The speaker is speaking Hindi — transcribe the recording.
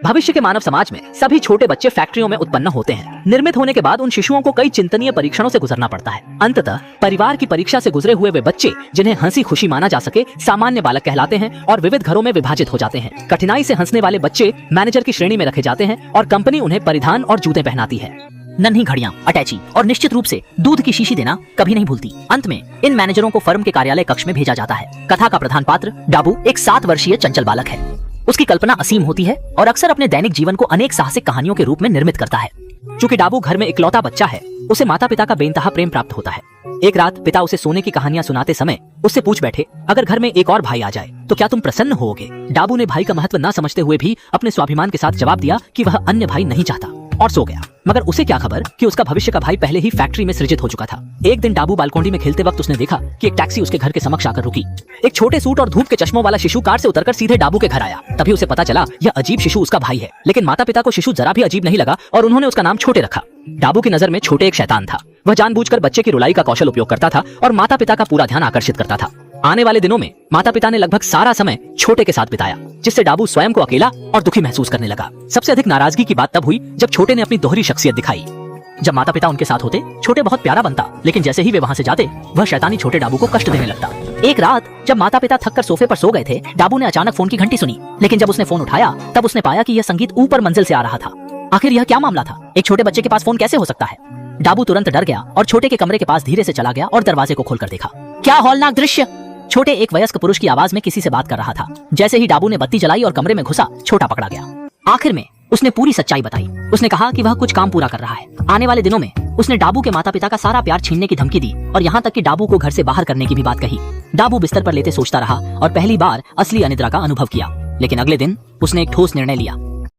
भविष्य के मानव समाज में सभी छोटे बच्चे फैक्ट्रियों में उत्पन्न होते हैं। निर्मित होने के बाद उन शिशुओं को कई चिंतनीय परीक्षणों से गुजरना पड़ता है। अंततः परिवार की परीक्षा से गुजरे हुए वे बच्चे, जिन्हें हंसी खुशी माना जा सके, सामान्य बालक कहलाते हैं और विविध घरों में विभाजित हो जाते हैं। कठिनाई से हंसने वाले बच्चे मैनेजर की श्रेणी में रखे जाते हैं और कंपनी उन्हें परिधान और जूते पहनाती है। नन्ही घड़ियां, अटैची और निश्चित रूप से दूध की शीशी देना कभी नहीं भूलती। अंत में इन मैनेजरों को फर्म के कार्यालय कक्ष में भेजा जाता है। कथा का प्रधान पात्र डाबू एक 7 वर्षीय चंचल बालक है। उसकी कल्पना असीम होती है और अक्सर अपने दैनिक जीवन को अनेक साहसिक कहानियों के रूप में निर्मित करता है। चूंकि डाबू घर में इकलौता बच्चा है, उसे माता पिता का बेइंतहा प्रेम प्राप्त होता है। एक रात पिता उसे सोने की कहानियां सुनाते समय उससे पूछ बैठे, अगर घर में एक और भाई आ जाए तो क्या तुम प्रसन्न होगे? डाबू ने भाई का महत्व न समझते हुए भी अपने स्वाभिमान के साथ जवाब दिया कि वह अन्य भाई नहीं चाहता और सो गया। मगर उसे क्या खबर कि उसका भविष्य का भाई पहले ही फैक्ट्री में सृजित हो चुका था। एक दिन डाबू बालकोनी में खेलते वक्त उसने देखा कि एक टैक्सी उसके घर के समक्ष आकर रुकी। एक छोटे सूट और धूप के चश्मों वाला शिशु कार से उतरकर सीधे डाबू के घर आया। तभी उसे पता चला यह अजीब शिशु उसका भाई है। लेकिन माता पिता को शिशु जरा भी अजीब नहीं लगा और उन्होंने उसका नाम छोटे रखा। डाबू की नजर में छोटे एक शैतान था। वह जानबूझकर बच्चे की रुलाई का कौशल उपयोग करता था और माता पिता का पूरा ध्यान आकर्षित करता था। आने वाले दिनों में माता पिता ने लगभग सारा समय छोटे के साथ बिताया, जिससे डाबू स्वयं को अकेला और दुखी महसूस करने लगा। सबसे अधिक नाराजगी की बात तब हुई जब छोटे ने अपनी दोहरी शख्सियत दिखाई। जब माता पिता उनके साथ होते, छोटे बहुत प्यारा बनता, लेकिन जैसे ही वे वहां से जाते, वह शैतानी छोटे डाबू को कष्ट देने लगता। एक रात जब माता पिता थककर सोफे पर सो गए थे, डाबू ने अचानक फोन की घंटी सुनी। लेकिन जब उसने फोन उठाया तब उसने पाया कि यह संगीत ऊपर मंजिल से आ रहा था। आखिर यह क्या मामला था? एक छोटे बच्चे के पास फोन कैसे हो सकता है? डाबू तुरंत डर गया और छोटे के कमरे के पास धीरे से चला गया और दरवाजे को खोलकर देखा। क्या हौलनाक दृश्य! छोटे एक वयस्क पुरुष की आवाज में किसी से बात कर रहा था। जैसे ही डाबू ने बत्ती जलाई और कमरे में घुसा, छोटा पकड़ा गया। आखिर में उसने पूरी सच्चाई बताई। उसने कहा कि वह कुछ काम पूरा कर रहा है। आने वाले दिनों में उसने डाबू के माता पिता का सारा प्यार छीनने की धमकी दी और यहाँ तक कि डाबू को घर से बाहर करने की भी बात कही। डाबू बिस्तर पर लेटे सोचता रहा और पहली बार असली अनिद्रा का अनुभव किया। लेकिन अगले दिन उसने एक ठोस निर्णय लिया।